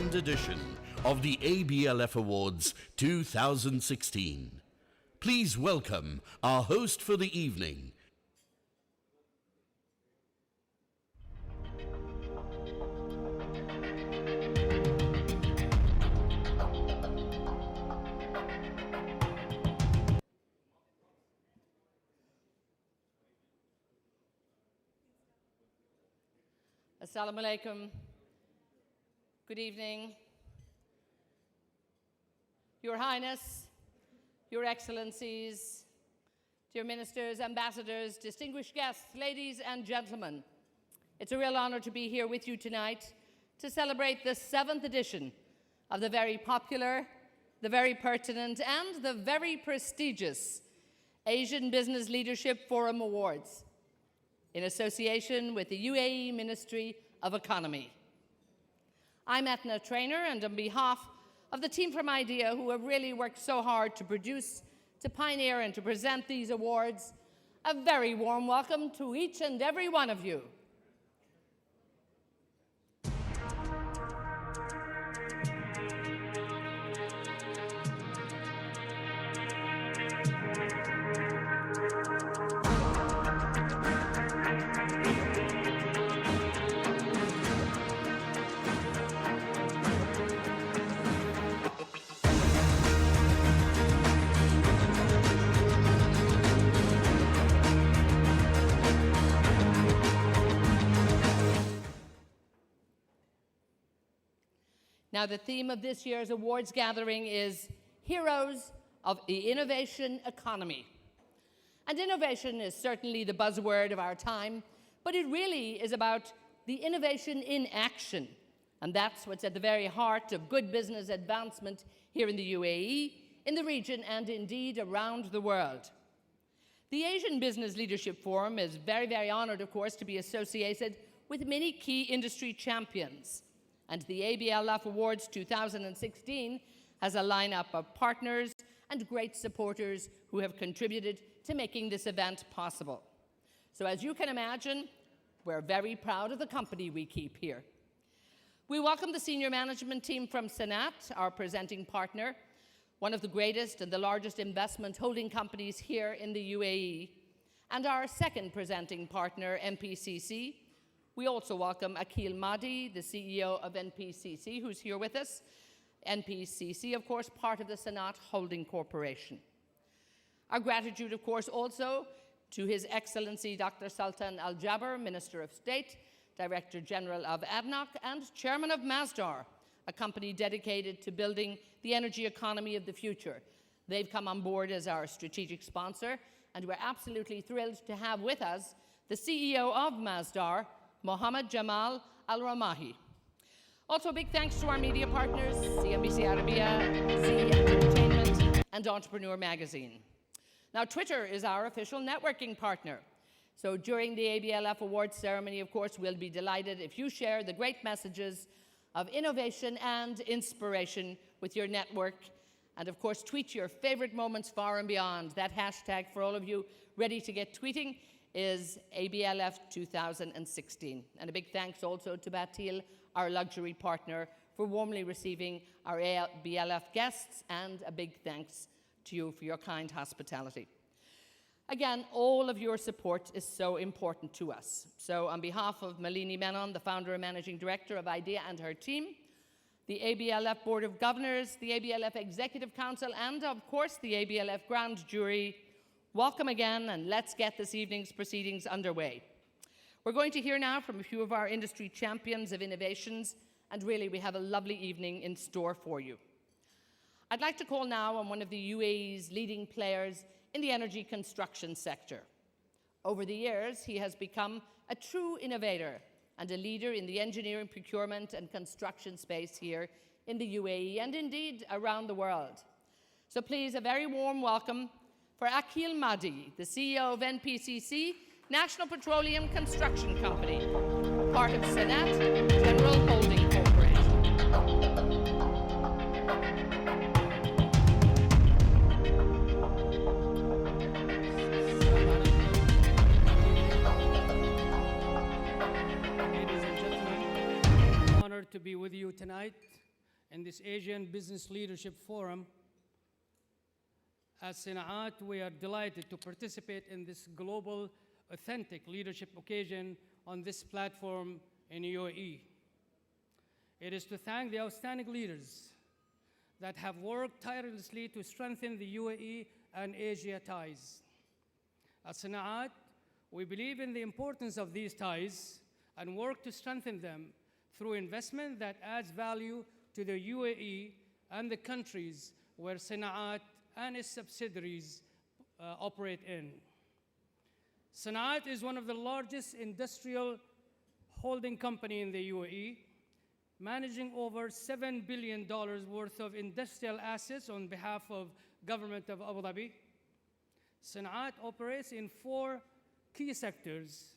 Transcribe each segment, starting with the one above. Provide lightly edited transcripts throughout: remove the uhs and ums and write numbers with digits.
second edition of the ABLF Awards 2016. Please welcome our host for the evening. Assalamu alaikum. Good evening. Your Highness, Your Excellencies, dear ministers, ambassadors, distinguished guests, ladies and gentlemen. It's a real honor to be here with you tonight to celebrate the 7th edition of the very popular, the very pertinent, and the very prestigious Asian Business Leadership Forum Awards, in association with the UAE Ministry of Economy. I'm Etna Traynor, and on behalf of the team from IDEA, who have really worked so hard to produce, to pioneer, and to present these awards, a very warm welcome to each and every one of you. Now, the theme of this year's awards gathering is Heroes of the Innovation Economy. And innovation is certainly the buzzword of our time, but it really is about the innovation in action. And that's what's at the very heart of good business advancement here in the UAE, in the region, and indeed around the world. The Asian Business Leadership Forum is very, very honored, of course, to be associated with many key industry champions. And the ABLF Awards 2016 has a lineup of partners and great supporters who have contributed to making this event possible. So as you can imagine, we're very proud of the company we keep here. We welcome the senior management team from Sanat, our presenting partner, one of the greatest and the largest investment holding companies here in the UAE, and our second presenting partner, MPCC. We also welcome Akhil Mahdi, the CEO of NPCC, who's here with us. NPCC, of course, part of the Sanat Holding Corporation. Our gratitude, of course, also to His Excellency Dr. Sultan Al Jaber, Minister of State, Director General of ADNOC, and Chairman of Masdar, a company dedicated to building the energy economy of the future. They've come on board as our strategic sponsor, and we're absolutely thrilled to have with us the CEO of Masdar, Mohammed Jamal Al-Ramahi. Also, big thanks to our media partners, CNBC Arabia, Z Entertainment, and Entrepreneur Magazine. Now, Twitter is our official networking partner. So during the ABLF Awards ceremony, of course, we'll be delighted if you share the great messages of innovation and inspiration with your network. And of course, tweet your favorite moments far and beyond. That hashtag for all of you ready to get tweeting is ABLF 2016. And a big thanks also to Batil, our luxury partner, for warmly receiving our ABLF guests, and a big thanks to you for your kind hospitality. Again, all of your support is so important to us. So on behalf of Malini Menon, the founder and managing director of IDEA, and her team, the ABLF Board of Governors, the ABLF Executive Council, and of course the ABLF Grand Jury, welcome again, and let's get this evening's proceedings underway. We're going to hear now from a few of our industry champions of innovations, and really we have a lovely evening in store for you. I'd like to call now on one of the UAE's leading players in the energy construction sector. Over the years, he has become a true innovator and a leader in the engineering, procurement, and construction space here in the UAE, and indeed around the world. So please, a very warm welcome for Akhil Mahdi, the CEO of NPCC, National Petroleum Construction Company, part of Sanat General Holding Corporation. Ladies and gentlemen, honored to be with you tonight in this Asian Business Leadership Forum. At Sinaat, we are delighted to participate in this global, authentic leadership occasion on this platform in UAE. It is to thank the outstanding leaders that have worked tirelessly to strengthen the UAE and Asia ties. At Sinaat, we believe in the importance of these ties and work to strengthen them through investment that adds value to the UAE and the countries where Sinaat and its subsidiaries operate in. Sinaat is one of the largest industrial holding company in the UAE, managing over $7 billion worth of industrial assets on behalf of government of Abu Dhabi. Sinaat operates in 4 key sectors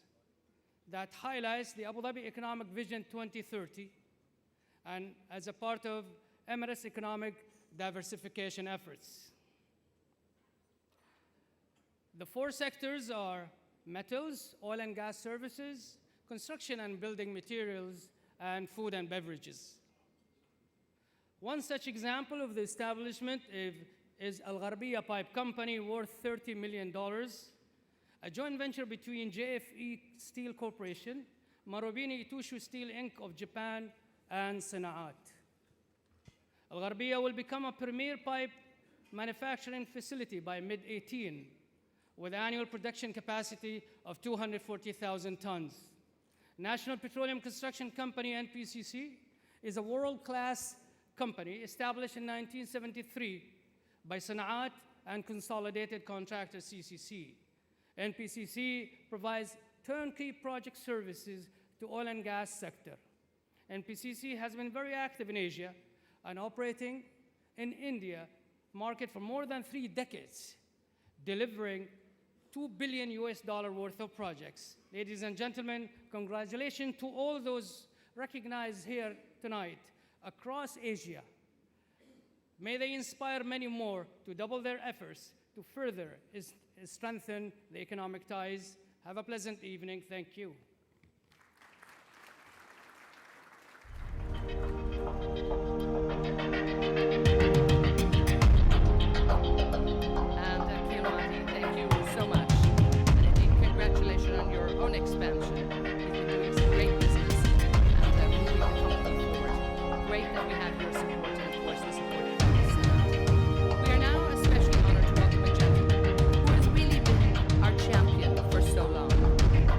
that highlights the Abu Dhabi Economic Vision 2030 and as a part of Emirates' economic diversification efforts. The 4 sectors are metals, oil and gas services, construction and building materials, and food and beverages. One such example of the establishment is Al Gharbiya Pipe Company, worth $30 million, a joint venture between JFE Steel Corporation, Marubeni Itochu Steel Inc. of Japan, and Sinaat. Al Gharbiya will become a premier pipe manufacturing facility by mid-18, with annual production capacity of 240,000 tons. National Petroleum Construction Company, NPCC, is a world-class company established in 1973 by Sinaat and Consolidated Contractor CCC. NPCC provides turnkey project services to oil and gas sector. NPCC has been very active in Asia and operating in India market for more than 3 decades, delivering $2 billion worth of projects. Ladies and gentlemen, congratulations to all those recognized here tonight across Asia. May they inspire many more to double their efforts to further strengthen the economic ties. Have a pleasant evening. Thank you. Expansion. You've been doing some great business and moving the company forward. Great that we have your support and, of course, the support of the Senate. We are now especially honored to welcome a gentleman who has really been our champion for so long.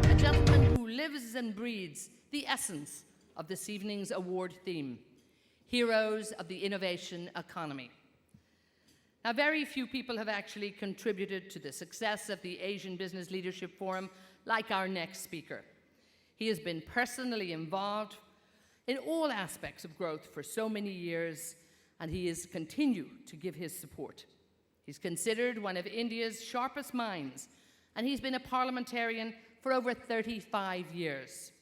A gentleman who lives and breathes the essence of this evening's award theme, Heroes of the Innovation Economy. Now, very few people have actually contributed to the success of the Asian Business Leadership Forum like our next speaker. He has been personally involved in all aspects of growth for so many years, and he has continued to give his support. He's considered one of India's sharpest minds, and he's been a parliamentarian for over 35 years.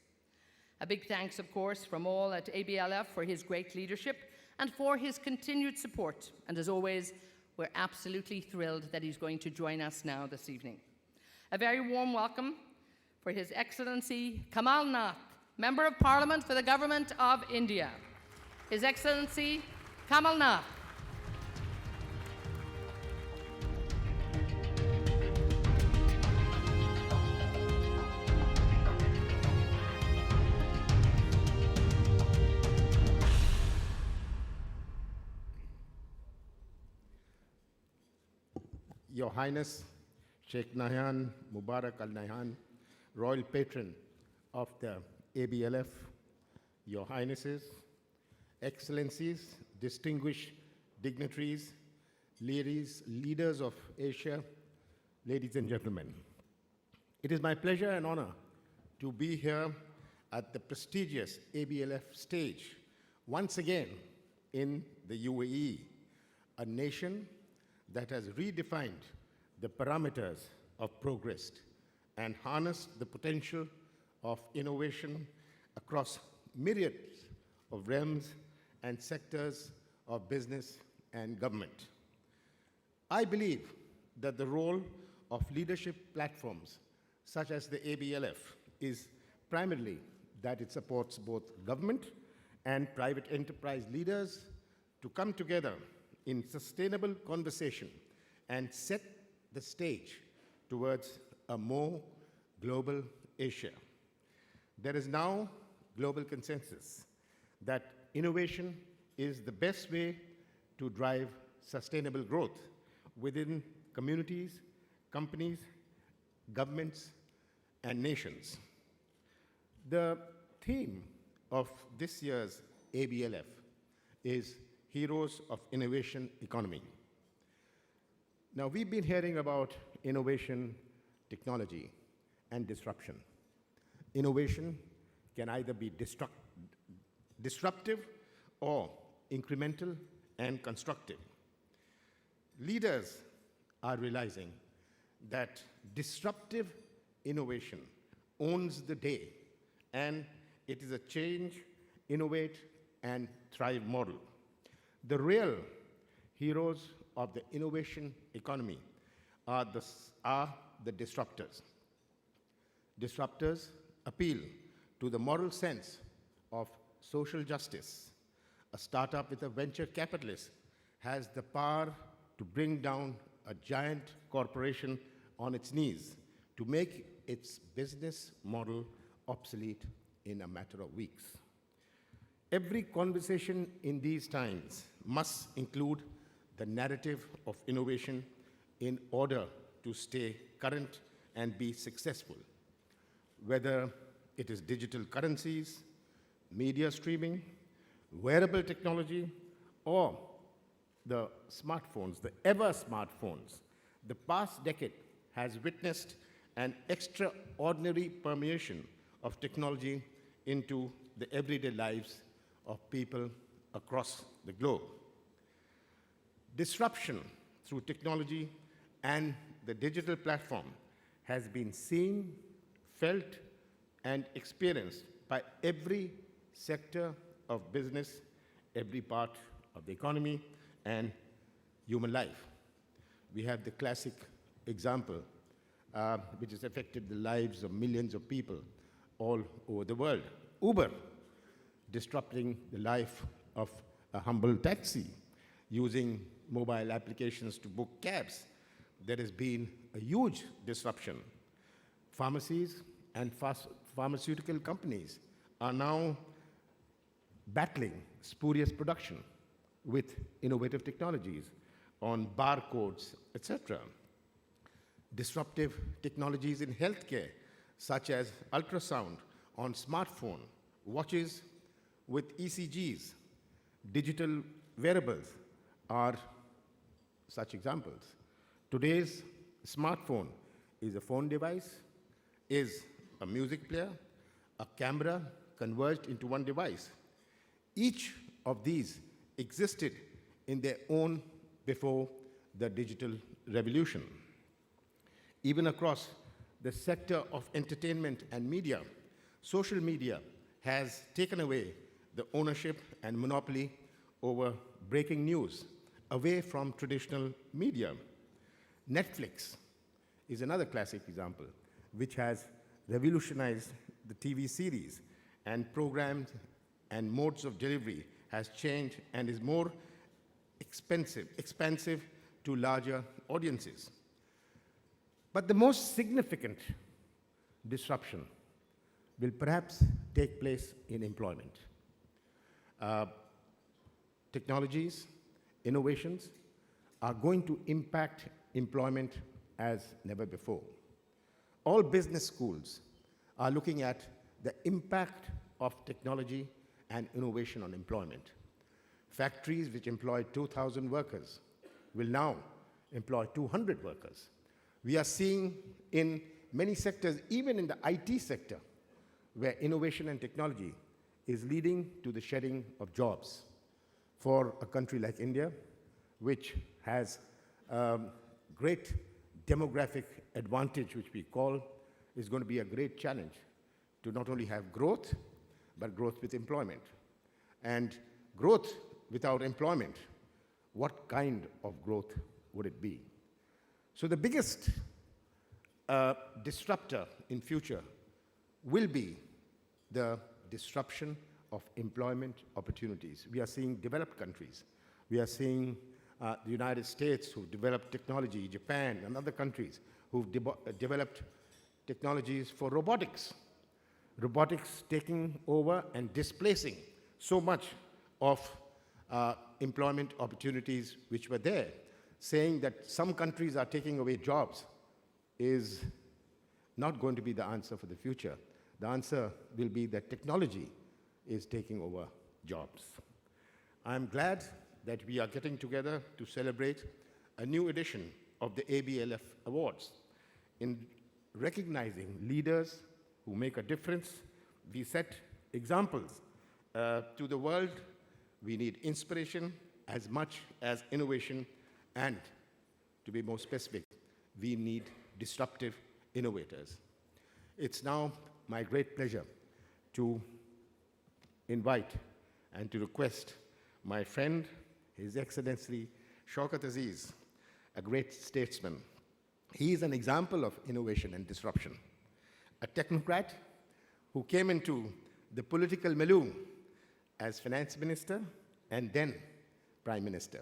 A big thanks, of course, from all at ABLF for his great leadership and for his continued support. And as always, we're absolutely thrilled that he's going to join us now this evening. A very warm welcome for His Excellency Kamal Nath, Member of Parliament for the Government of India. His Excellency Kamal Nath. Your Highness, Sheikh Nahyan Mubarak Al Nahyan, Royal Patron of the ABLF, Your Highnesses, Excellencies, distinguished dignitaries, leaders of Asia, ladies and gentlemen. It is my pleasure and honor to be here at the prestigious ABLF stage once again in the UAE, a nation that has redefined the parameters of progress and harnessed the potential of innovation across myriads of realms and sectors of business and government. I believe that the role of leadership platforms such as the ABLF is primarily that it supports both government and private enterprise leaders to come together in sustainable conversation and set the stage towards a more global Asia. There is now global consensus that innovation is the best way to drive sustainable growth within communities, companies, governments, and nations. The theme of this year's ABLF is Heroes of Innovation Economy. Now, we've been hearing about innovation, technology, and disruption. Innovation can either be disruptive or incremental and constructive. Leaders are realizing that disruptive innovation owns the day, and it is a change, innovate, and thrive model. The real heroes of the innovation economy are the disruptors. Disruptors appeal to the moral sense of social justice. A startup with a venture capitalist has the power to bring down a giant corporation on its knees, to make its business model obsolete in a matter of weeks. Every conversation in these times must include the narrative of innovation in order to stay current and be successful. Whether it is digital currencies, media streaming, wearable technology, or the smartphones, the ever smartphones, the past decade has witnessed an extraordinary permeation of technology into the everyday lives of people across the globe. Disruption through technology and the digital platform has been seen, felt, and experienced by every sector of business, every part of the economy, and human life. We have the classic example, which has affected the lives of millions of people all over the world. Uber, disrupting the life of a humble taxi, using mobile applications to book cabs. There has been a huge disruption. Pharmacies and pharmaceutical companies are now battling spurious production with innovative technologies on barcodes, etc. Disruptive technologies in healthcare, such as ultrasound on smartphone, watches with ECGs, digital wearables are such examples. Today's smartphone is a phone device, is a music player, a camera converged into one device. Each of these existed in their own before the digital revolution. Even across the sector of entertainment and media, social media has taken away the ownership and monopoly over breaking news away from traditional media. Netflix is another classic example, which has revolutionized the TV series, and programs and modes of delivery has changed and is more expansive to larger audiences. But the most significant disruption will perhaps take place in employment. Technologies, innovations are going to impact employment as never before. All business schools are looking at the impact of technology and innovation on employment. Factories which employ 2,000 workers will now employ 200 workers. We are seeing in many sectors, even in the IT sector, where innovation and technology is leading to the shedding of jobs. For a country like India, which has great demographic advantage, which we call, is going to be a great challenge to not only have growth, but growth with employment. And growth without employment, what kind of growth would it be? So the biggest disruptor in future will be the disruption of employment opportunities. We are seeing developed countries We are seeing the United States, who've developed technology, Japan, and other countries who've developed technologies for robotics. Robotics taking over and displacing so much of employment opportunities which were there. Saying that some countries are taking away jobs is not going to be the answer for the future. The answer will be that technology is taking over jobs. I'm glad that we are getting together to celebrate a new edition of the ABLF Awards. In recognizing leaders who make a difference, we set examples to the world. We need inspiration as much as innovation, and to be more specific, we need disruptive innovators. It's now my great pleasure to invite and to request my friend, His Excellency Shaukat Aziz, a great statesman. He is an example of innovation and disruption. A technocrat who came into the political milieu as finance minister and then prime minister.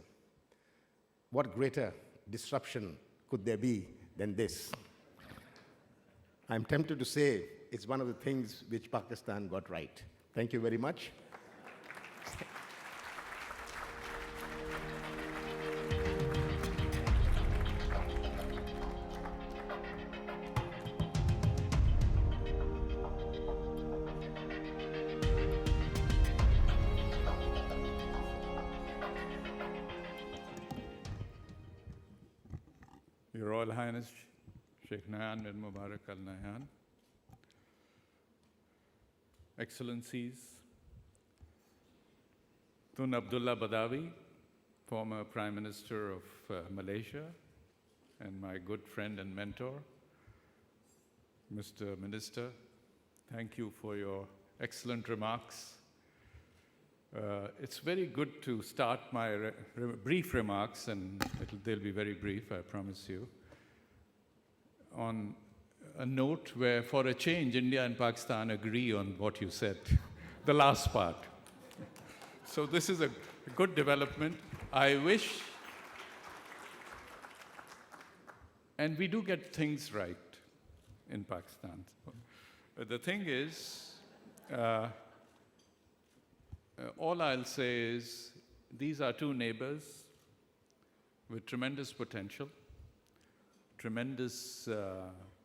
What greater disruption could there be than this? I'm tempted to say it's one of the things which Pakistan got right. Thank you very much. Your Royal Highness Sheikh Nahyan bin Mubarak Al Nahyan, Excellencies, Tun Abdullah Badawi, former Prime Minister of Malaysia, and my good friend and mentor, Mr. Minister, thank you for your excellent remarks. It's very good to start my brief remarks, and they'll be very brief, I promise you, on a note where, for a change, India and Pakistan agree on what you said, the last part. So this is a good development. I wish, and we do get things right in Pakistan. The thing is, all I'll say is these are two neighbors with tremendous potential, tremendous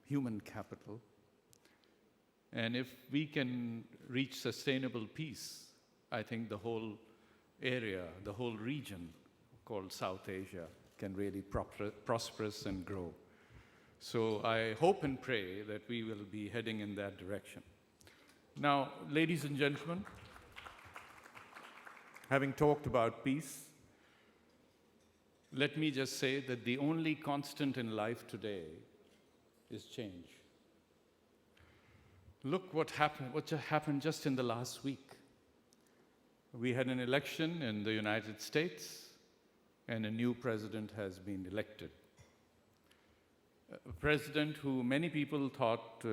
human capital. And if we can reach sustainable peace, I think the whole area, the whole region called South Asia can really prosperous and grow. So I hope and pray that we will be heading in that direction. Now, ladies and gentlemen, having talked about peace, let me just say that the only constant in life today is change. Look what happened just in the last week. We had an election in the United States, and a new president has been elected. A president who many people thought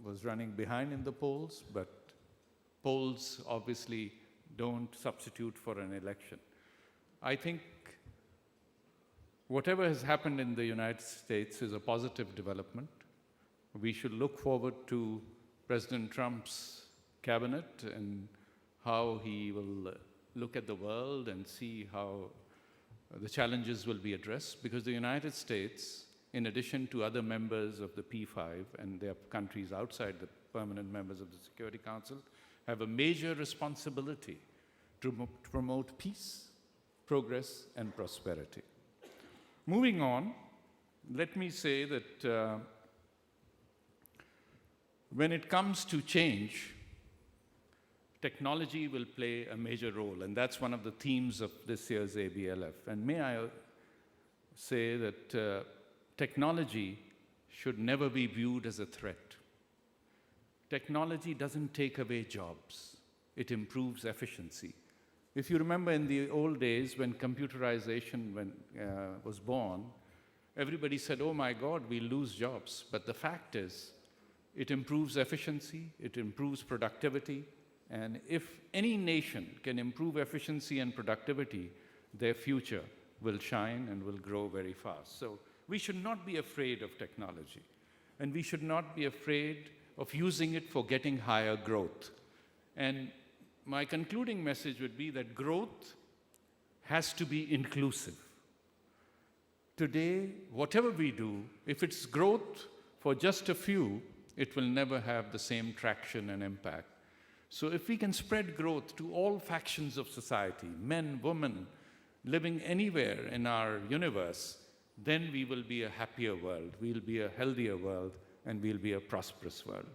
was running behind in the polls, but polls obviously don't substitute for an election. I think whatever has happened in the United States is a positive development. We should look forward to President Trump's cabinet and how he will look at the world and see how the challenges will be addressed, because the United States, in addition to other members of the P5 and their countries outside the permanent members of the Security Council, have a major responsibility to promote peace, progress, and prosperity. Moving on, let me say that when it comes to change, technology will play a major role, and that's one of the themes of this year's ABLF. And may I say that technology should never be viewed as a threat. Technology doesn't take away jobs. It improves efficiency. If you remember in the old days when computerization was born, everybody said, oh my God, we'll lose jobs. But the fact is, it improves efficiency, it improves productivity, and if any nation can improve efficiency and productivity, their future will shine and will grow very fast. So we should not be afraid of technology, and we should not be afraid of using it for getting higher growth. And my concluding message would be that growth has to be inclusive. Today, whatever we do, if it's growth for just a few, it will never have the same traction and impact. So if we can spread growth to all factions of society, men, women, living anywhere in our universe, then we will be a happier world, we'll be a healthier world, and we'll be a prosperous world.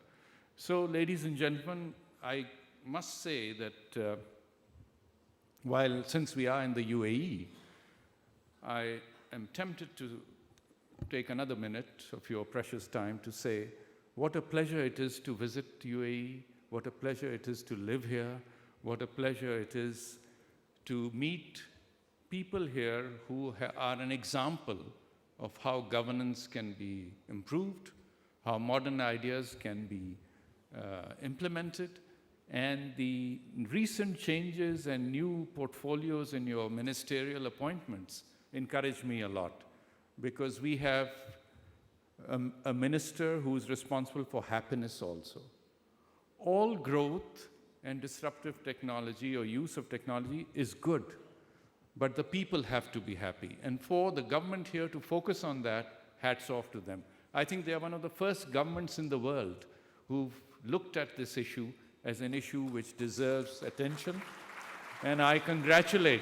So, ladies and gentlemen, I must say that since we are in the UAE, I am tempted to take another minute of your precious time to say what a pleasure it is to visit UAE, what a pleasure it is to live here, what a pleasure it is to meet people here who are an example of how governance can be improved, how modern ideas can be implemented, and the recent changes and new portfolios in your ministerial appointments encourage me a lot, because we have a minister who is responsible for happiness also. All growth and disruptive technology or use of technology is good, but the people have to be happy. And for the government here to focus on that, hats off to them. I think they are one of the first governments in the world who've looked at this issue as an issue which deserves attention. And I congratulate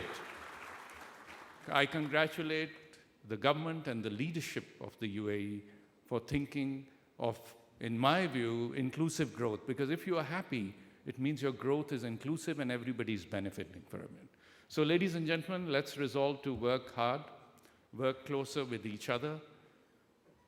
the government and the leadership of the UAE for thinking of, in my view, inclusive growth. Because if you are happy, it means your growth is inclusive and everybody's benefiting from it. So, ladies and gentlemen, let's resolve to work hard, work closer with each other,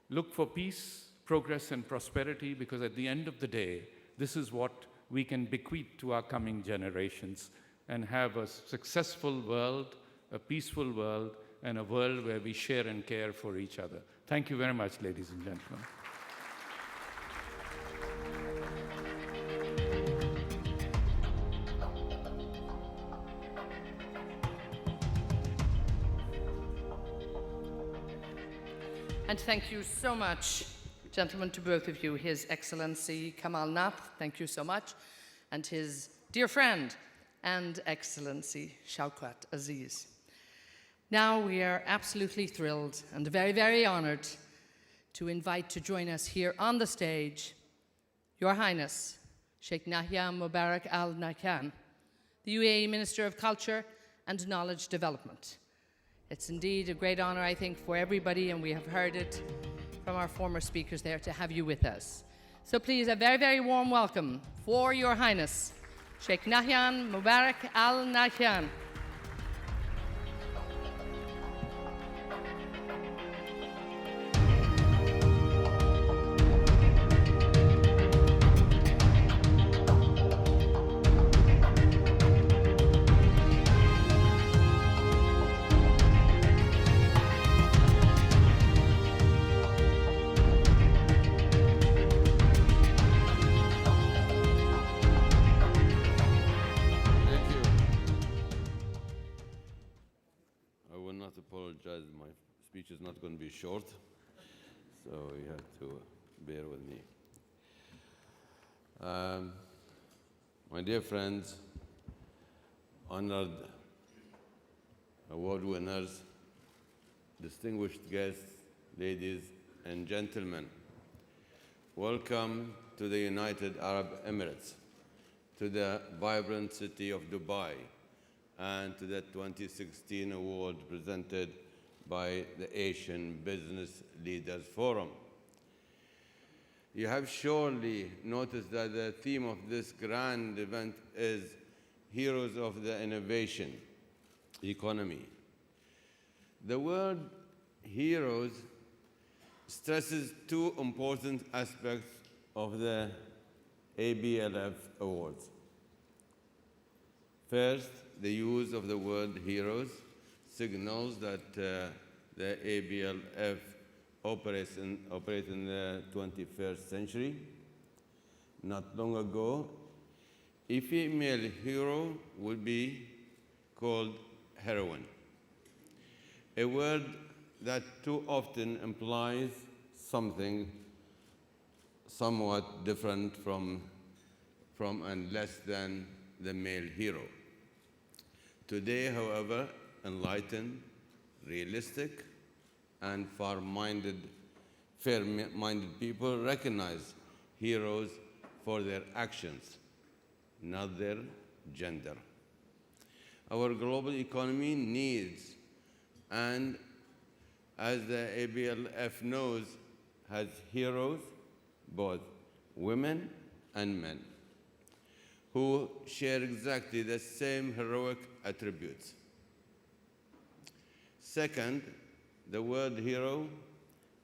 look for peace, progress, and prosperity, because at the end of the day, this is what we can bequeath to our coming generations and have a successful world, a peaceful world, and a world where we share and care for each other. Thank you very much, ladies and gentlemen. And thank you so much, gentlemen, to both of you. His Excellency Kamal Nath, thank you so much, and his dear friend and Excellency Shaukat Aziz. Now we are absolutely thrilled and very, very honored to invite to join us here on the stage Your Highness Sheikh Nahyan Mubarak Al Nahyan, the UAE Minister of Culture and Knowledge Development. It's indeed a great honor, I think, for everybody, and we have heard it from our former speakers there, to have you with us. So please, a very, very warm welcome for Your Highness Sheikh Nahyan Mubarak Al Nahyan. My speech is not going to be short, so you have to bear with me. My dear friends, honored award winners, distinguished guests, ladies and gentlemen, welcome to the United Arab Emirates, to the vibrant city of Dubai, and to the 2016 award presented by the Asian Business Leaders Forum. You have surely noticed that the theme of this grand event is Heroes of the Innovation Economy. The word heroes stresses two important aspects of the ABLF Awards. First, the use of the word heroes signals that the ABLF operates in the 21st century. Not long ago, a female hero would be called heroine. a word that too often implies something somewhat different from and less than the male hero. Today, however, enlightened, realistic, and fair-minded people recognize heroes for their actions, not their gender. Our global economy needs, and as the ABLF knows, has heroes, both women and men, who share exactly the same heroic attributes. Second, the word hero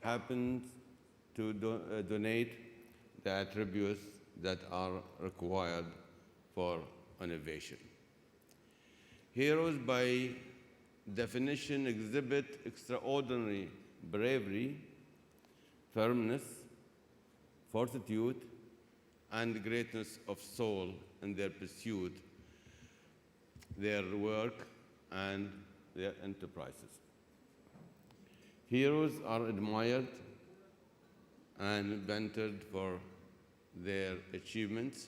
happens to donate the attributes that are required for innovation. Heroes, by definition, exhibit extraordinary bravery, firmness, fortitude, and greatness of soul in their pursuit, their work, and their enterprises. Heroes are admired and venerated for their achievements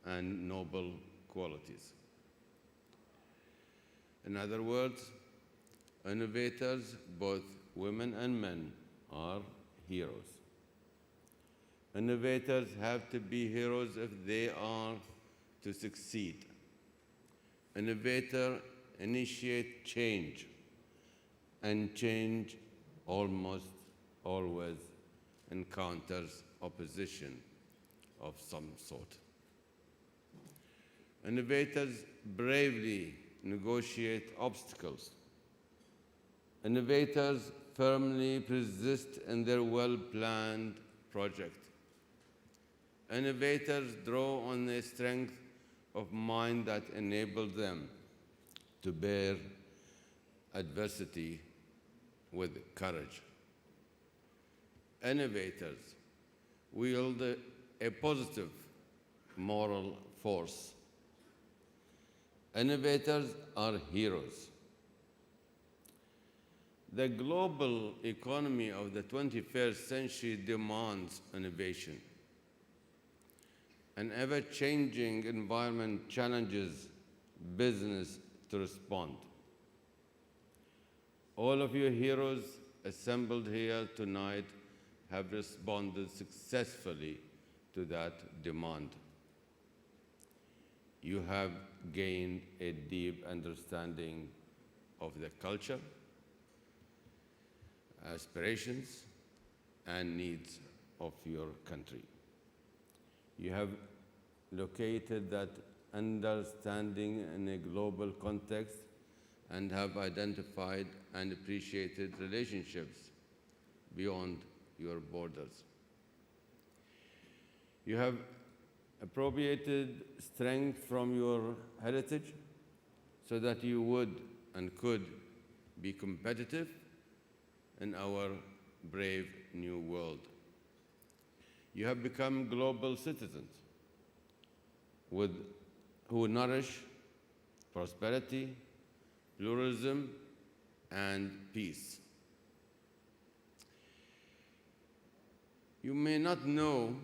and noble qualities. In other words, innovators, both women and men, are heroes. Innovators have to be heroes if they are to succeed. Innovators initiate change, and change almost always encounters opposition of some sort. Innovators bravely negotiate obstacles. Innovators firmly persist in their well-planned project. Innovators draw on the strength of mind that enables them to bear adversity with courage. Innovators wield a positive moral force. Innovators are heroes. The global economy of the 21st century demands innovation. An ever-changing environment challenges business to respond. All of you heroes assembled here tonight have responded successfully to that demand. You have gained a deep understanding of the culture, aspirations, and needs of your country. You have located that understanding in a global context and have identified and appreciated relationships beyond your borders. You have appropriated strength from your heritage so that you would and could be competitive in our brave new world. You have become global citizens who nourish prosperity, pluralism, and peace. You may not know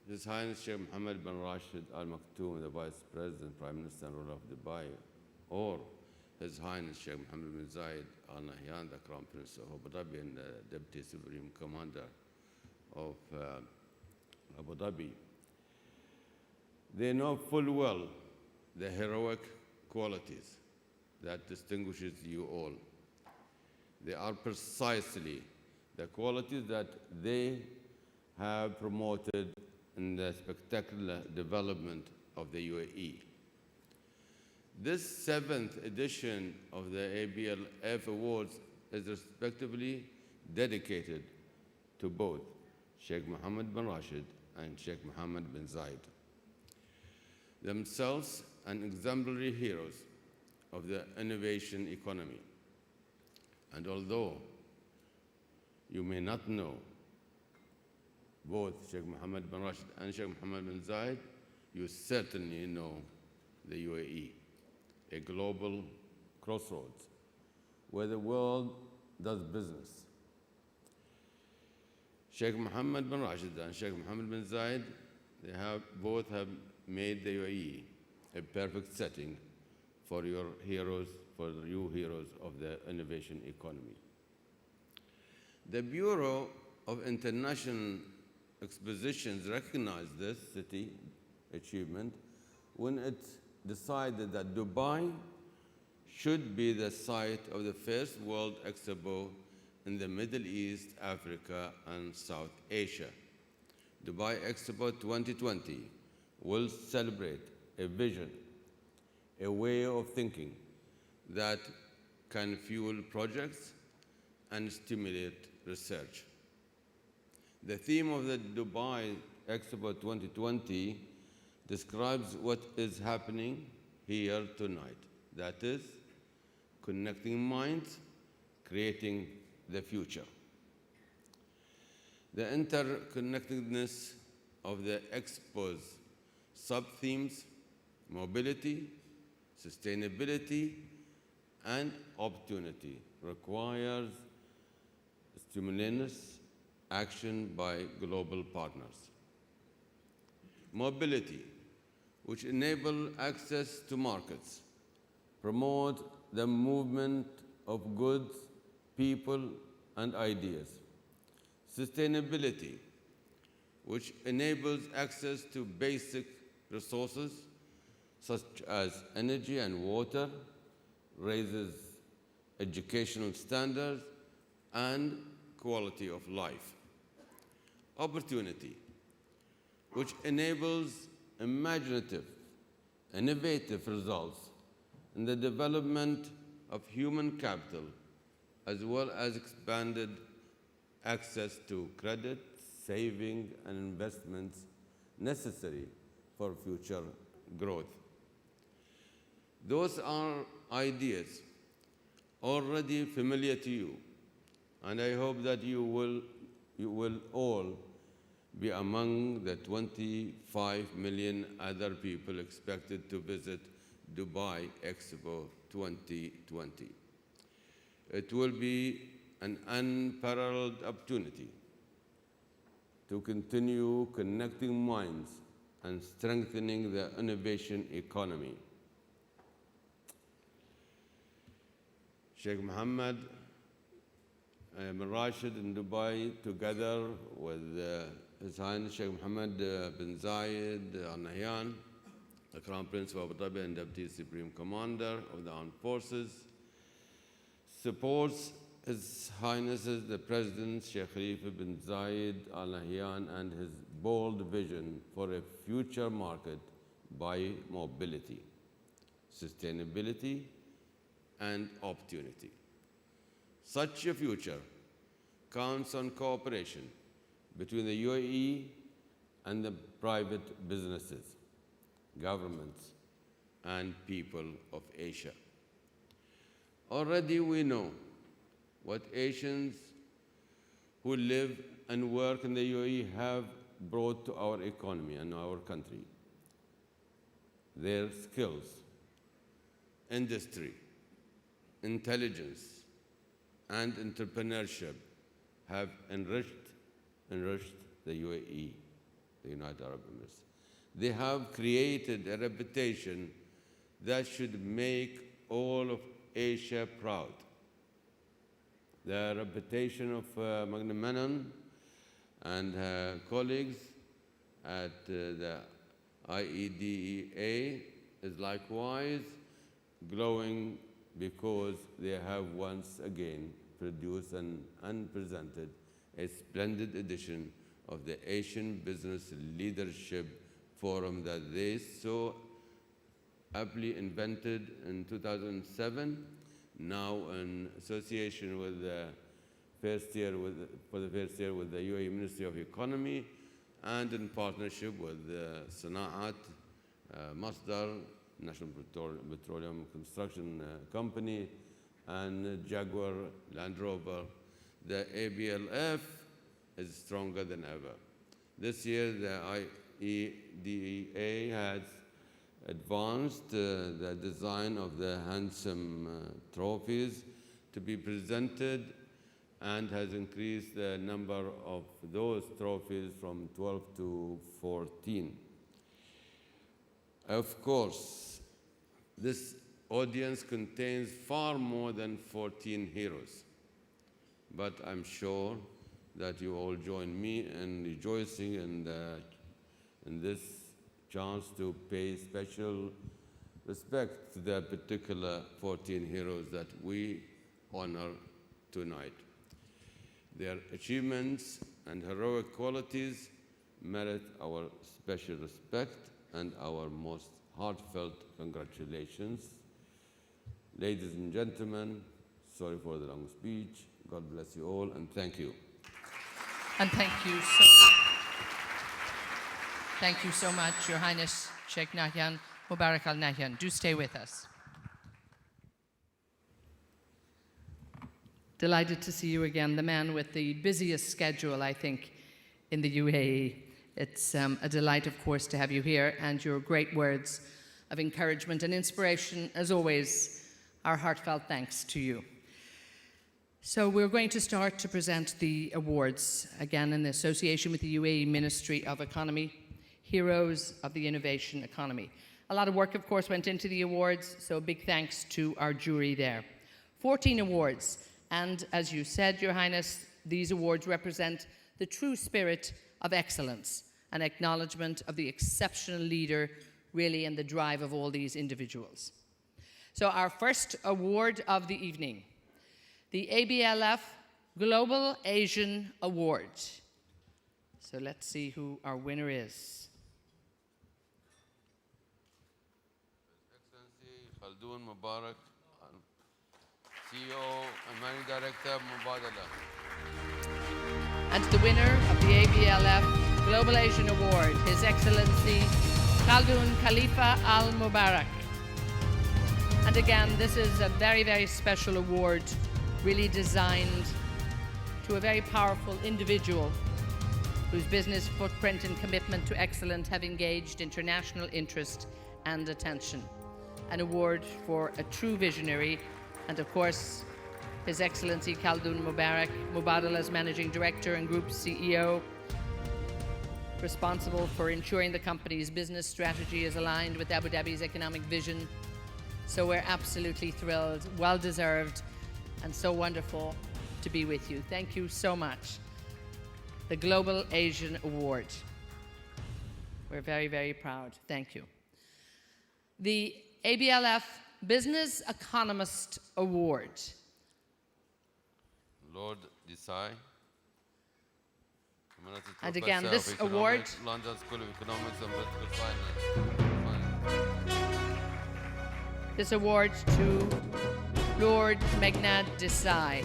His Highness Sheikh Mohammed bin Rashid Al Maktoum, the Vice President, Prime Minister, and ruler of Dubai, or His Highness Sheikh Mohammed bin Zayed Al Nahyan, the Crown Prince of Abu Dhabi and the Deputy Supreme Commander of Abu Dhabi. They know full well the heroic qualities that distinguishes you all. They are precisely the qualities that they have promoted in the spectacular development of the UAE. This 7th edition of the ABLF Awards is respectively dedicated to both Sheikh Mohammed bin Rashid and Sheikh Mohammed bin Zayed, themselves an exemplary heroes of the innovation economy. And although you may not know both Sheikh Mohammed bin Rashid and Sheikh Mohammed bin Zayed, you certainly know the UAE, a global crossroads where the world does business. Sheikh Mohammed bin Rashid and Sheikh Mohammed bin Zayed, both have made the UAE a perfect setting for your heroes, for you heroes of the innovation economy. The Bureau of International Expositions recognized this city achievement when it decided that Dubai should be the site of the first World Expo in the Middle East, Africa, and South Asia. Dubai Expo 2020 will celebrate a vision, a way of thinking that can fuel projects and stimulate research. The theme of the Dubai Expo 2020 describes what is happening here tonight. That is, connecting minds, creating the future. The interconnectedness of the Expo's sub-themes, mobility, sustainability, and opportunity, requires stimulus action by global partners. Mobility, which enable access to markets, promote the movement of goods, people, and ideas. Sustainability, which enables access to basic resources such as energy and water, raises educational standards and quality of life. Opportunity, which enables imaginative, innovative results in the development of human capital, as well as expanded access to credit, saving, and investments necessary for future growth. Those are ideas already familiar to you, and I hope that you will all be among the 25 million other people expected to visit Dubai Expo 2020. It will be an unparalleled opportunity to continue connecting minds and strengthening the innovation economy. Sheikh Mohammed bin Rashid in Dubai, together with His Highness Sheikh Mohammed bin Zayed Al Nahyan, the Crown Prince of Abu Dhabi and Deputy Supreme Commander of the Armed Forces, supports His Highnesses the President Sheikh Khalifa bin Zayed Al Nahyan and his bold vision for a future market by mobility, sustainability, and opportunity. Such a future counts on cooperation between the UAE and the private businesses, governments, and people of Asia. Already we know what Asians who live and work in the UAE have brought to our economy and our country. Their skills, industry, intelligence, and entrepreneurship have enriched the UAE, the United Arab Emirates. They have created a reputation that should make all of Asia proud. The reputation of Magna Menon and her colleagues at the IEDEA is likewise glowing because they have once again produced and presented a splendid edition of the Asian Business Leadership Forum that they so aptly invented in 2007, now in association with the first year with the UAE Ministry of Economy and in partnership with Sana'at, Masdar, National Petroleum Construction Company, and Jaguar Land Rover. The ABLF is stronger than ever. This year, the IEDEA has advanced the design of the handsome trophies to be presented and has increased the number of those trophies from 12 to 14. Of course, this audience contains far more than 14 heroes, but I'm sure that you all join me in rejoicing in this chance to pay special respect to the particular 14 heroes that we honor tonight. Their achievements and heroic qualities merit our special respect and our most heartfelt congratulations. Ladies and gentlemen, sorry for the long speech. God bless you all, and thank you. And thank you so much. Thank you so much, Your Highness Sheikh Nahyan Mubarak Al Nahyan. Do stay with us. Delighted to see you again, the man with the busiest schedule, I think, in the UAE. It's a delight, of course, to have you here, and your great words of encouragement and inspiration, as always, our heartfelt thanks to you. So we're going to start to present the awards, again in association with the UAE Ministry of Economy, Heroes of the Innovation Economy. A lot of work, of course, went into the awards, so big thanks to our jury there. 14 awards. And as you said, Your Highness, these awards represent the true spirit of excellence, an acknowledgement of the exceptional leader, really, and the drive of all these individuals. So our first award of the evening, the ABLF Global Asian Award. So let's see who our winner is. Excellency Khaldoon Mubarak, CEO and Managing Director, Mubadala. And the winner of the ABLF Global Asian Award, His Excellency Khaldoon Khalifa Al Mubarak. And again, this is a very, very special award, really designed to a very powerful individual whose business footprint and commitment to excellence have engaged international interest and attention. An award for a true visionary, and of course, His Excellency Khaldoon Mubarak, Mubadala's Managing Director and Group CEO, responsible for ensuring the company's business strategy is aligned with Abu Dhabi's economic vision. So we're absolutely thrilled, well-deserved, and so wonderful to be with you. Thank you so much. The Global Asian Award. We're very, very proud. Thank you. The ABLF Business Economist Award. Lord Desai. And again, this award, London School of Economics and Political Finance. This award to Lord Meghnad Desai,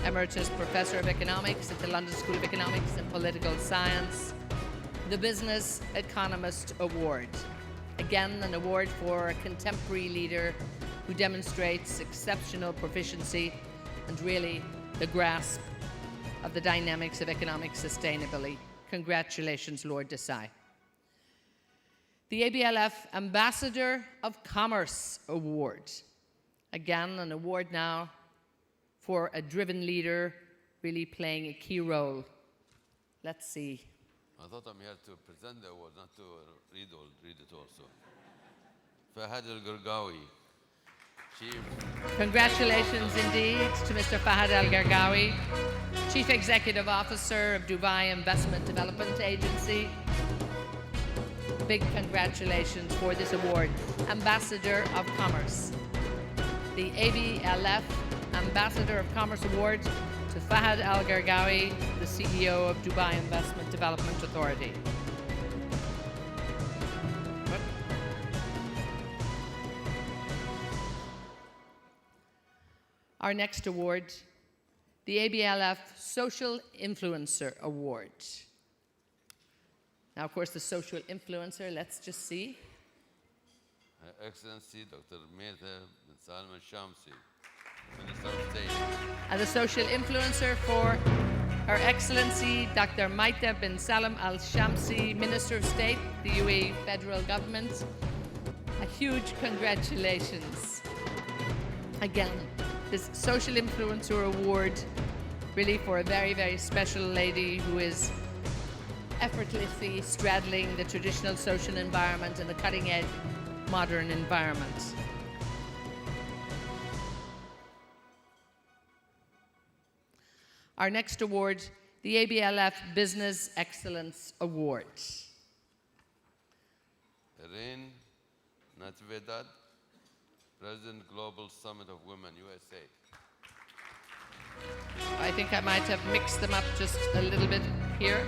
Emeritus Professor of Economics at the London School of Economics and Political Science, the Business Economist Award. Again, an award for a contemporary leader who demonstrates exceptional proficiency and really the grasp of the dynamics of economic sustainability. Congratulations, Lord Desai. The ABLF Ambassador of Commerce Award. Again, an award now for a driven leader really playing a key role. Let's see. I thought I'm here to present the award, not to read it also. Fahad Al-Gargawi, Chief. Congratulations indeed to Mr. Fahad Al-Gargawi, Chief Executive Officer of Dubai Investment Development Agency. Big congratulations for this award. Ambassador of Commerce. The ABLF Ambassador of Commerce Award to Fahad Al-Gargawi, the CEO of Dubai Investment Development Authority. Our next award, the ABLF Social Influencer Award. Now, of course, the social influencer, let's just see. Her Excellency Dr. Mehta bin Salam Al-Shamsi, Minister of State. And the social influencer for Her Excellency Dr. Mehta bin Salam Al-Shamsi, Minister of State, the UAE Federal Government. A huge congratulations. Again, this Social Influencer Award really for a very, very special lady who is effortlessly straddling the traditional social environment and the cutting-edge modern environment. Our next award, the ABLF Business Excellence Award. Rein Natividad, President Global Summit of Women, USA. I think I might have mixed them up just a little bit here.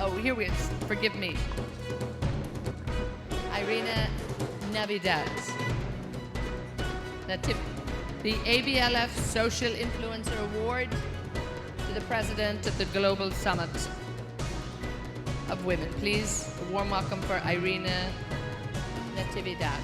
Oh, here we go. Forgive me. Irina Navidad. The ABLF Social Influencer Award to the President of the Global Summit of Women. Please, a warm welcome for Irina Natividad.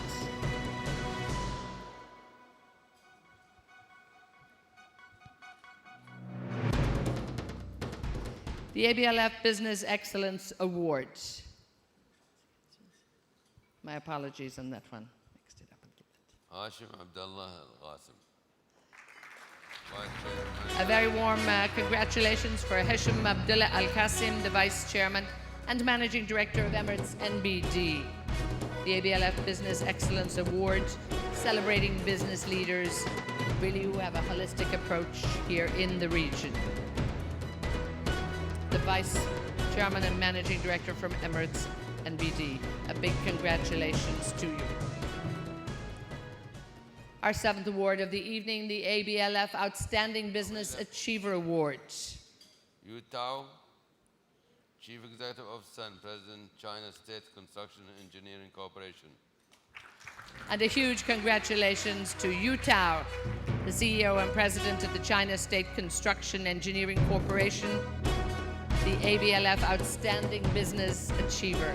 The ABLF Business Excellence Award. My apologies on that one. Mixed it up a little bit. Hashim Abdullah Al-Qasim. A very warm congratulations for Hashim Abdullah Al-Qasim, the Vice Chairman and Managing Director of Emirates NBD. The ABLF Business Excellence Award, celebrating business leaders really who have a holistic approach here in the region. The Vice Chairman and Managing Director from Emirates NBD, a big congratulations to you. Our seventh award of the evening, the ABLF Outstanding Business Achiever Award. Yu Tao, Chief Executive Officer and President, China State Construction and Engineering Corporation. And a huge congratulations to Yu Tao, the CEO and President of the China State Construction Engineering Corporation, the ABLF Outstanding Business Achiever.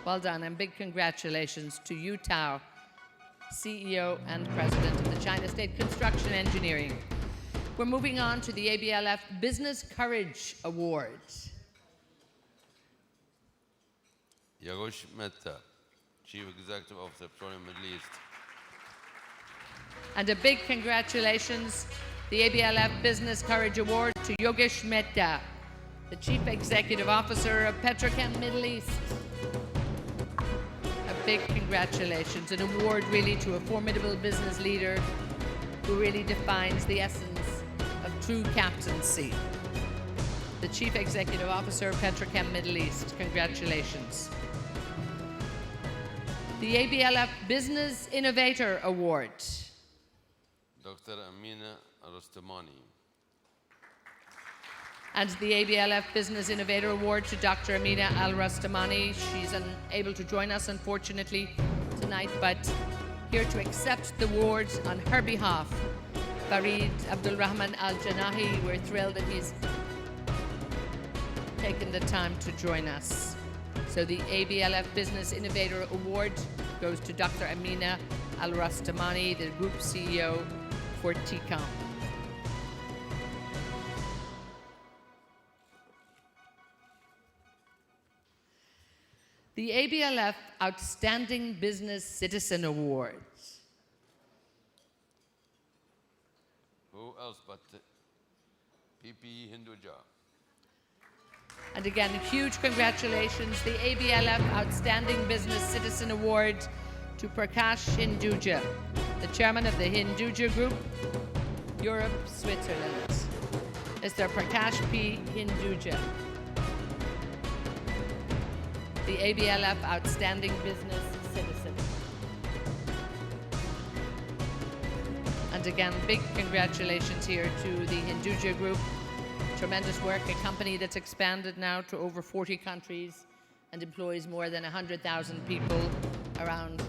Well done, and big congratulations to Yu Tao, CEO and President of the China State Construction Engineering. We're moving on to the ABLF Business Courage Award. Yagosh Mehta, Chief Executive Officer, Petroleum Middle East. And a big congratulations, the ABLF Business Courage Award to Yogesh Mehta, the Chief Executive Officer of Petrochem Middle East. A big congratulations, an award really to a formidable business leader who really defines the essence of true captaincy. The Chief Executive Officer of Petrochem Middle East. Congratulations. The ABLF Business Innovator Award. Dr. Amina Rustamani. And the ABLF Business Innovator Award to Dr. Amina Al-Rastamani. She's unable to join us, unfortunately, tonight, but here to accept the award on her behalf, Farid Abdul Rahman Al-Janahi. We're thrilled that he's taken the time to join us. So the ABLF Business Innovator Award goes to Dr. Amina Al-Rastamani, the Group CEO for TCOM. The ABLF Outstanding Business Citizen Awards. Who else but PPE Hinduja? And again, huge congratulations, the ABLF Outstanding Business Citizen Award to Prakash Hinduja, the chairman of the Hinduja Group, Europe, Switzerland. Mr. Prakash P. Hinduja. The ABLF Outstanding Business Citizen. And again, big congratulations here to the Hinduja Group. Tremendous work, a company that's expanded now to over 40 countries and employs more than 100,000 people around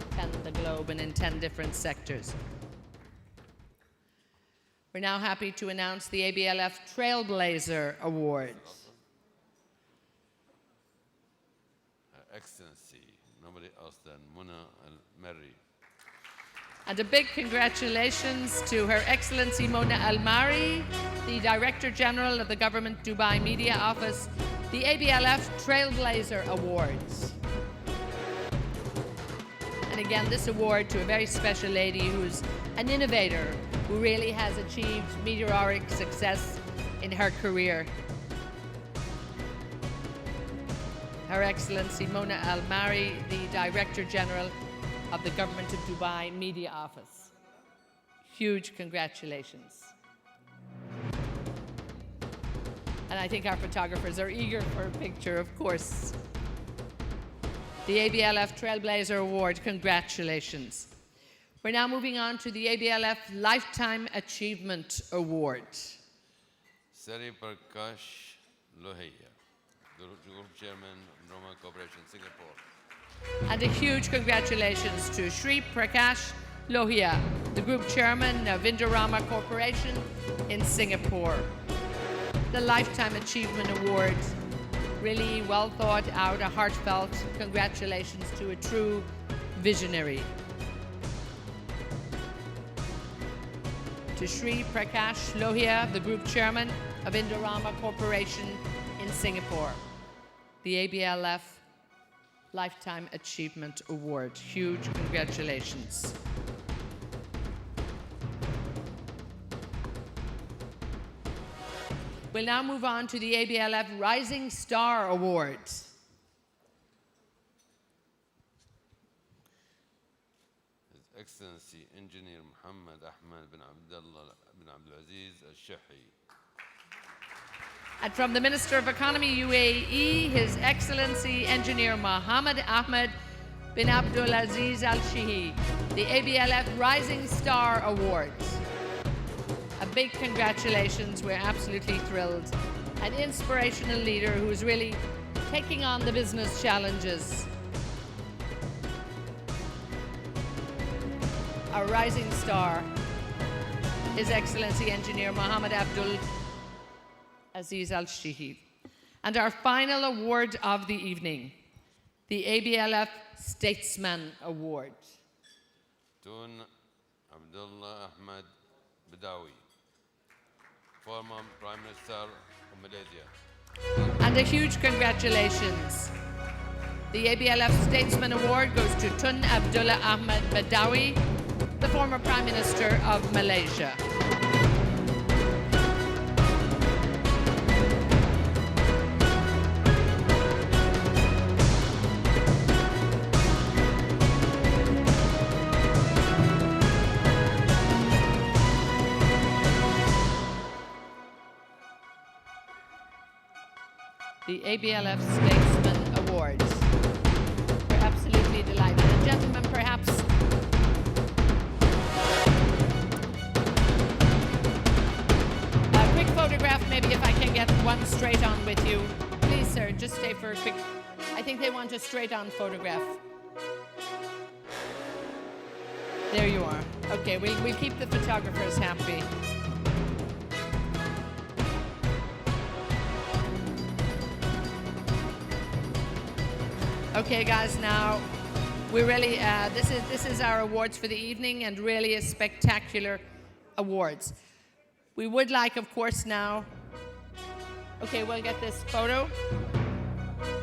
the globe and in 10 different sectors. We're now happy to announce the ABLF Trailblazer Awards. Her Excellency, nobody أصلا منى المري. And a big congratulations to Her Excellency Mona Al-Mari, the Director General of the Government Dubai Media Office, the ABLF Trailblazer Awards. And again, this award to a very special lady who's an innovator, who really has achieved meteoric success in her career. Her Excellency Mona Al-Mari, the Director General of the Government of Dubai Media Office. Huge congratulations. And I think our photographers are eager for a picture, of course. The ABLF Trailblazer Award, congratulations. We're now moving on to the ABLF Lifetime Achievement Award. Sari Prakash Lohia, Group Chairman, Roma Corporation, Singapore. And a huge congratulations to Sri Prakash Lohia, the Group Chairman of Indorama Corporation in Singapore. The Lifetime Achievement Award, really well thought out, a heartfelt congratulations to a true visionary. To Sri Prakash Lohia, the Group Chairman of Indorama Corporation in Singapore. The ABLF Lifetime Achievement Award. Huge congratulations. We'll now move on to the ABLF Rising Star Award. His Excellency Engineer Muhammad Ahmed bin Abdullah bin Abdulaziz Al-Shahi. And from the Minister of Economy, UAE, His Excellency Engineer Mohammed Ahmed bin Abdulaziz Al-Shihi, the ABLF Rising Star Award. A big congratulations, we're absolutely thrilled. An inspirational leader who's really taking on the business challenges. A rising star, His Excellency Engineer Mohammed Abdul Aziz Al-Shihi. And our final award of the evening, the ABLF Statesman Award. Tun Abdullah Ahmed Badawi, former Prime Minister of Malaysia. And a huge congratulations. The ABLF Statesman Award goes to Tun Abdullah Ahmed Badawi, the former Prime Minister of Malaysia. The ABLF Statesman Awards. We're absolutely delighted. And gentlemen, perhaps a quick photograph, maybe if I can get one straight on with you. Please, sir, just stay for a quick, I think they want a straight on photograph. There you are. Okay, we'll keep the photographers happy. Okay, guys, now we're really, this is our awards for the evening, and really a spectacular awards. We would like, of course, now, okay, we'll get this photo.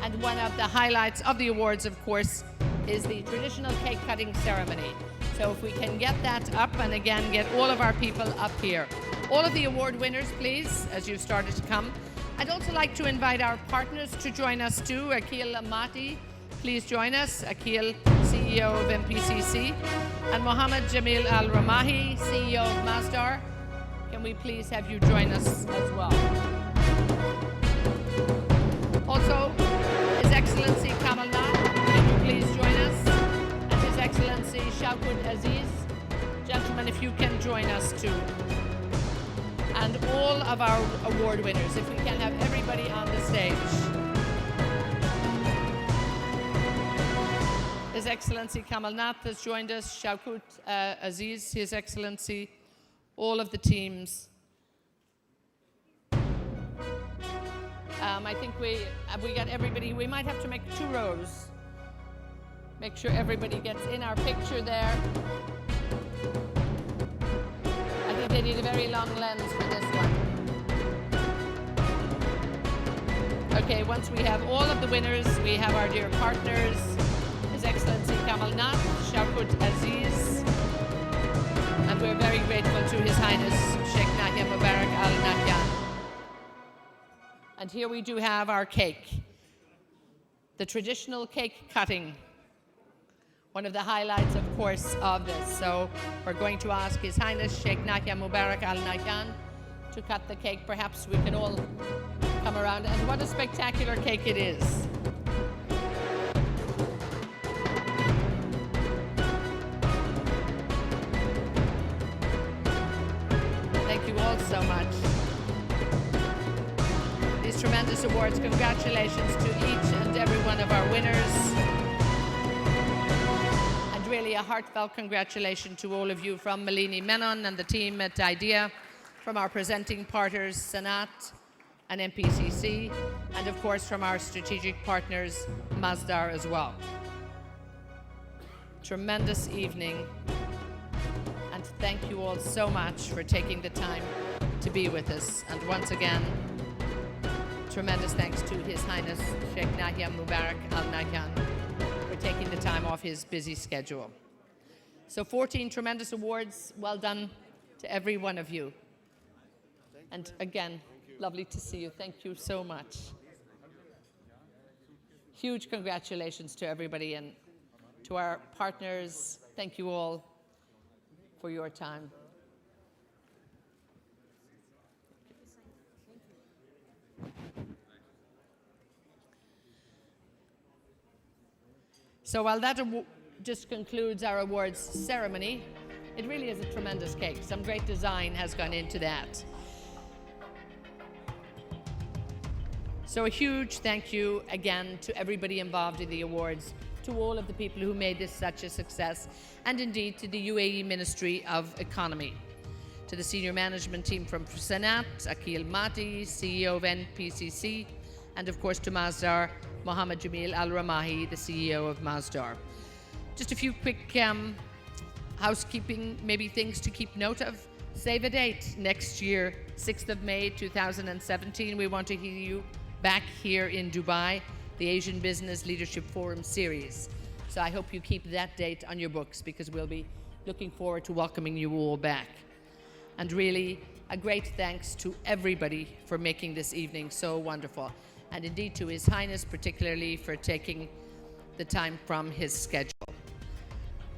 And one of the highlights of the awards, of course, is the traditional cake cutting ceremony. So if we can get that up, and again, get all of our people up here. All of the award winners, please, as you've started to come. I'd also like to invite our partners to join us too. Akil Amati, please join us. Akil, CEO of MPCC. And Mohammed Jamil Al-Ramahi, CEO of Masdar. Can we please have you join us as well? Also, His Excellency Kamal Nath, can you please join us? And His Excellency Shaukat Aziz. Gentlemen, if you can join us too. And all of our award winners, if we can have everybody on the stage. His Excellency Kamal Nath has joined us, Shaukat Aziz, His Excellency, all of the teams. I think we got everybody. We might have to make 2 rows. Make sure everybody gets in our picture there. I think they need a very long lens for this one. Okay, once we have all of the winners, we have our dear partners, His Excellency Kamal Nath, Shaukat Aziz, and we're very grateful to His Highness Sheikh Nahyan Mubarak Al Nahyan. And here we do have our cake, the traditional cake cutting. One of the highlights, of course, of this. So we're going to ask His Highness Sheikh Nahyan Mubarak Al Nahyan to cut the cake. Perhaps we can all come around. And what a spectacular cake it is. Thank you all so much. These tremendous awards. Congratulations to each and every one of our winners. Really a heartfelt congratulations to all of you from Malini Menon and the team at IDEA, from our presenting partners, Sanat and MPCC, and of course from our strategic partners, Masdar as well. Tremendous evening, and thank you all so much for taking the time to be with us. And once again, tremendous thanks to His Highness Sheikh Nahyan Mubarak Al Nahyan taking the time off his busy schedule. So 14 tremendous awards. Well done to every one of you. And again, lovely to see you. Thank you so much. Huge congratulations to everybody, and to our partners. Thank you all for your time. So while that just concludes our awards ceremony, it really is a tremendous cake. Some great design has gone into that. So a huge thank you again to everybody involved in the awards, to all of the people who made this such a success, and indeed to the UAE Ministry of Economy, to the senior management team from Sanat, Akil Mati, CEO of NPCC, and of course to Masdar, Mohammed Jamil Al-Ramahi, the CEO of Masdar. Just a few quick housekeeping, maybe things to keep note of. Save a date, next year, 6th of May 2017. We want to hear you back here in Dubai, the Asian Business Leadership Forum series. So I hope you keep that date on your books, because we'll be looking forward to welcoming you all back. And really, a great thanks to everybody for making this evening so wonderful. And indeed to His Highness particularly for taking the time from his schedule.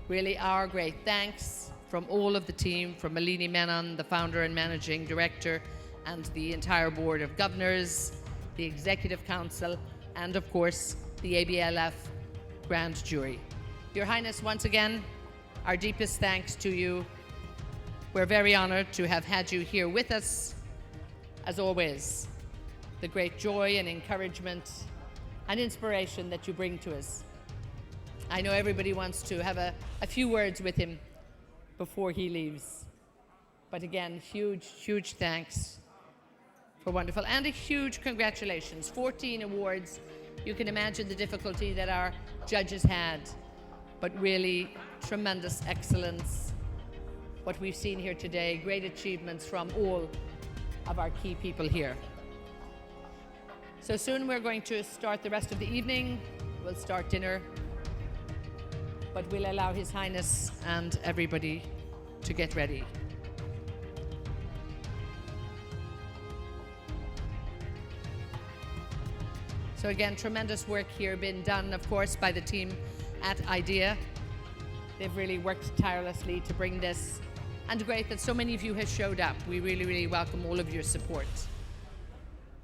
Really our great thanks from all of the team, from Malini Menon, the founder and managing director, and the entire board of governors, the executive council, and of course the ABLF grand jury. Your Highness, once again, our deepest thanks to you. We're very honored to have had you here with us, as always. The great joy and encouragement and inspiration that you bring to us. I know everybody wants to have a few words with him before he leaves. But again, huge thanks for wonderful, and a huge congratulations. 14 awards. You can imagine the difficulty that our judges had, but really tremendous excellence. What we've seen here today, great achievements from all of our key people here. So soon we're going to start the rest of the evening. We'll start dinner, but we'll allow His Highness and everybody to get ready. So again, tremendous work here been done, of course, by the team at IDEA. They've really worked tirelessly to bring this, and great that so many of you have showed up. We really welcome all of your support.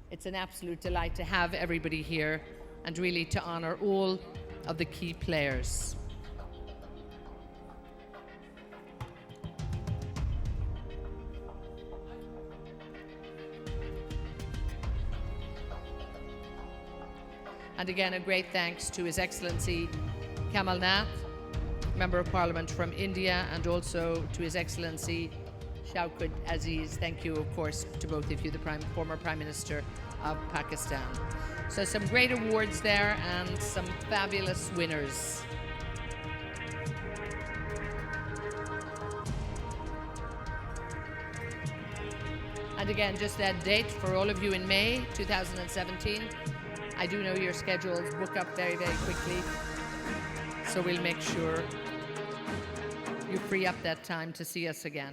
It's an absolute delight to have everybody here, and really to honor all of the key players. And again, a great thanks to His Excellency Kamal Nath, Member of Parliament from India, and also to His Excellency Shaukat Aziz. Thank you, of course, to both of you, the former Prime Minister of Pakistan. So some great awards there and some fabulous winners. And again, just that date for all of you in May 2017. I do know your schedules book up very, very quickly, so we'll make sure you free up that time to see us again.